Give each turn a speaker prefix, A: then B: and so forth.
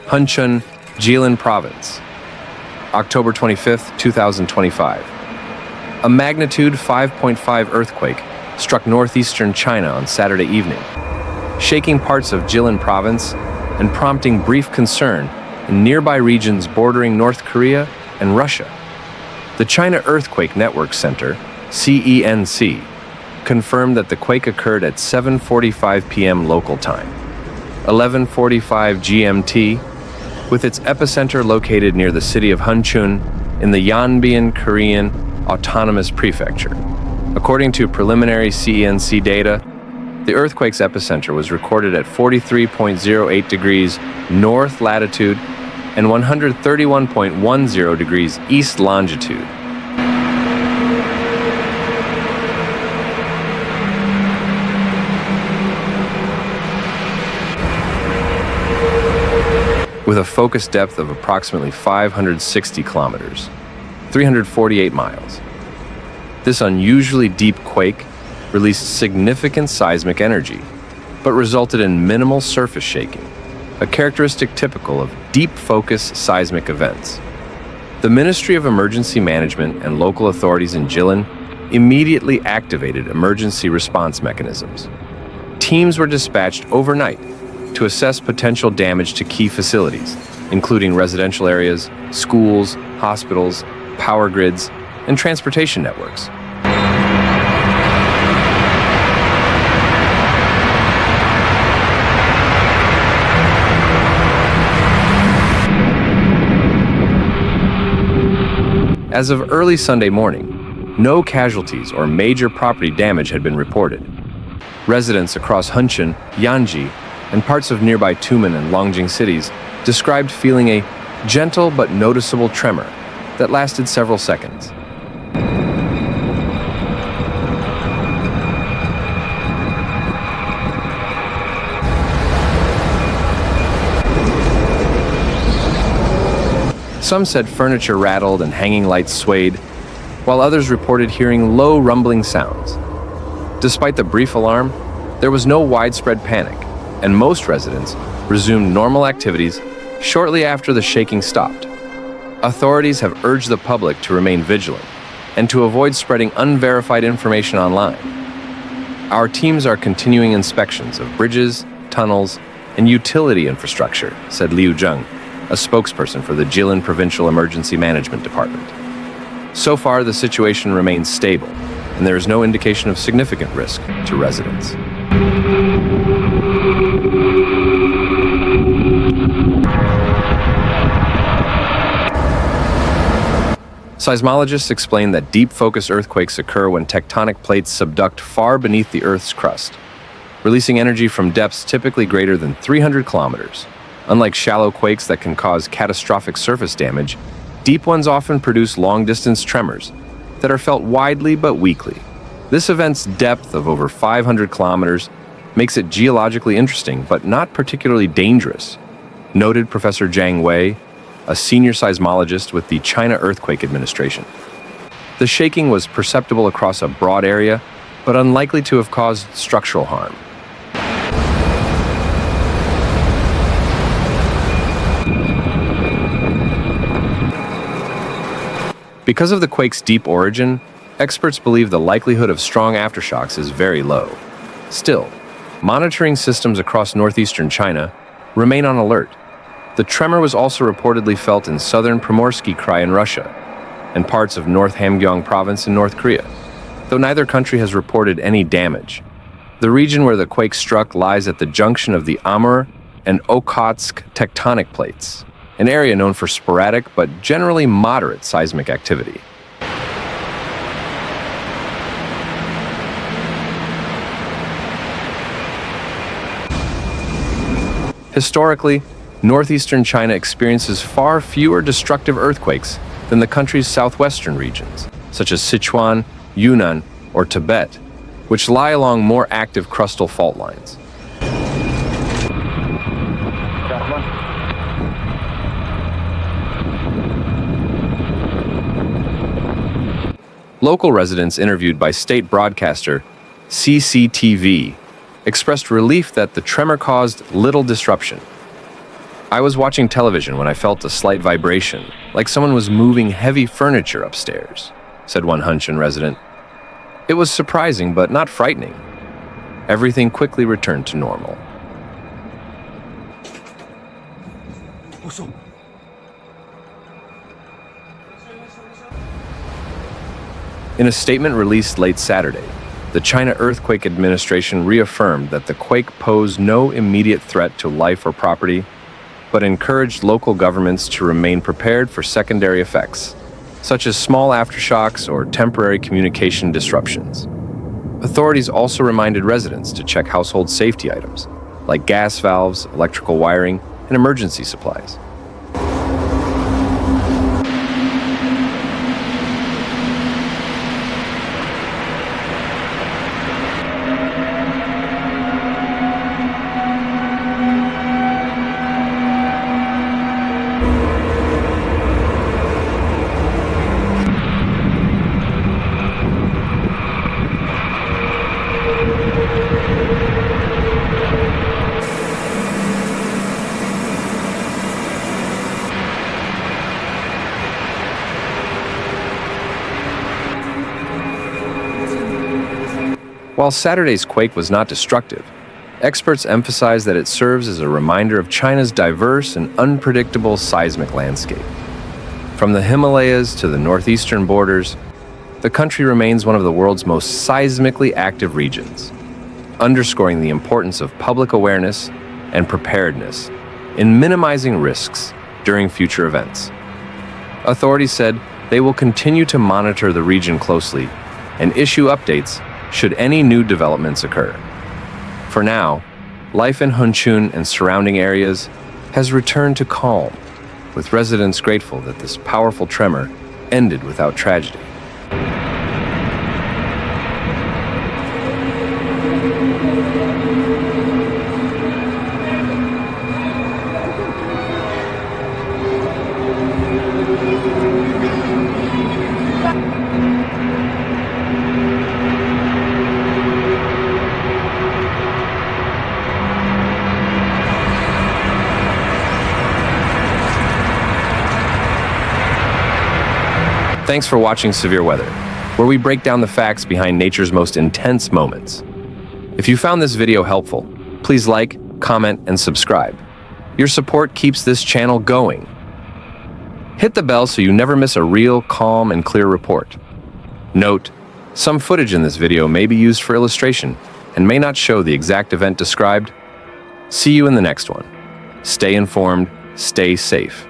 A: Hunchun, Jilin Province, October 25, 2025. A magnitude 5.5 earthquake struck northeastern China on Saturday evening, shaking parts of Jilin Province and prompting brief concern in nearby regions bordering North Korea and Russia. The China Earthquake Network Center, CENC, confirmed that the quake occurred at 7:45 p.m. local time, 11:45 GMT, with its epicenter located near the city of Hunchun in the Yanbian Korean Autonomous Prefecture. According to preliminary CENC data, the earthquake's epicenter was recorded at 43.08 degrees north latitude and 131.10 degrees east longitude. With a focus depth of approximately 560 kilometers, 348 miles. This unusually deep quake released significant seismic energy, but resulted in minimal surface shaking, a characteristic typical of deep focus seismic events. The Ministry of Emergency Management and local authorities in Jilin immediately activated emergency response mechanisms. Teams were dispatched overnight to assess potential damage to key facilities, including residential areas, schools, hospitals, power grids, and transportation networks. As of early Sunday morning, no casualties or major property damage had been reported. Residents across Hunchun, Yanji, and parts of nearby Tumen and Longjing cities described feeling a gentle but noticeable tremor that lasted several seconds. Some said furniture rattled and hanging lights swayed, while others reported hearing low rumbling sounds. Despite the brief alarm, there was no widespread panic, and most residents resumed normal activities shortly after the shaking stopped. Authorities have urged the public to remain vigilant and to avoid spreading unverified information online. Our teams are continuing inspections of bridges, tunnels, and utility infrastructure, said Liu Zheng, a spokesperson for the Jilin Provincial Emergency Management Department. So far, the situation remains stable, and there is no indication of significant risk to residents. Seismologists explain that deep focus earthquakes occur when tectonic plates subduct far beneath the Earth's crust, releasing energy from depths typically greater than 300 kilometers. Unlike shallow quakes that can cause catastrophic surface damage, deep ones often produce long-distance tremors that are felt widely but weakly. This event's depth of over 500 kilometers makes it geologically interesting but not particularly dangerous, noted Professor Zhang Wei, a senior seismologist with the China Earthquake Administration. The shaking was perceptible across a broad area, but unlikely to have caused structural harm. Because of the quake's deep origin, experts believe the likelihood of strong aftershocks is very low. Still, monitoring systems across northeastern China remain on alert. The tremor was also reportedly felt in southern Primorsky Krai in Russia and parts of North Hamgyong Province in North Korea, though neither country has reported any damage. The region where the quake struck lies at the junction of the Amur and Okhotsk tectonic plates, an area known for sporadic but generally moderate seismic activity. Historically, northeastern China experiences far fewer destructive earthquakes than the country's southwestern regions, such as Sichuan, Yunnan, or Tibet, which lie along more active crustal fault lines. Local residents interviewed by state broadcaster CCTV expressed relief that the tremor caused little disruption. "I was watching television when I felt a slight vibration, like someone was moving heavy furniture upstairs," said one Hunchun resident. "It was surprising but not frightening. Everything quickly returned to normal." In a statement released late Saturday, the China Earthquake Administration reaffirmed that the quake posed no immediate threat to life or property, but encouraged local governments to remain prepared for secondary effects, such as small aftershocks or temporary communication disruptions. Authorities also reminded residents to check household safety items, like gas valves, electrical wiring, and emergency supplies. While Saturday's quake was not destructive, experts emphasize that it serves as a reminder of China's diverse and unpredictable seismic landscape. From the Himalayas to the northeastern borders, the country remains one of the world's most seismically active regions, underscoring the importance of public awareness and preparedness in minimizing risks during future events. Authorities said they will continue to monitor the region closely and issue updates should any new developments occur. For now, life in Hunchun and surrounding areas has returned to calm, with residents grateful that this powerful tremor ended without tragedy. Thanks for watching Severe Weather, where we break down the facts behind nature's most intense moments. If you found this video helpful, please like, comment, and subscribe. Your support keeps this channel going. Hit the bell so you never miss a real, calm, and clear report. Note, some footage in this video may be used for illustration and may not show the exact event described. See you in the next one. Stay informed, stay safe.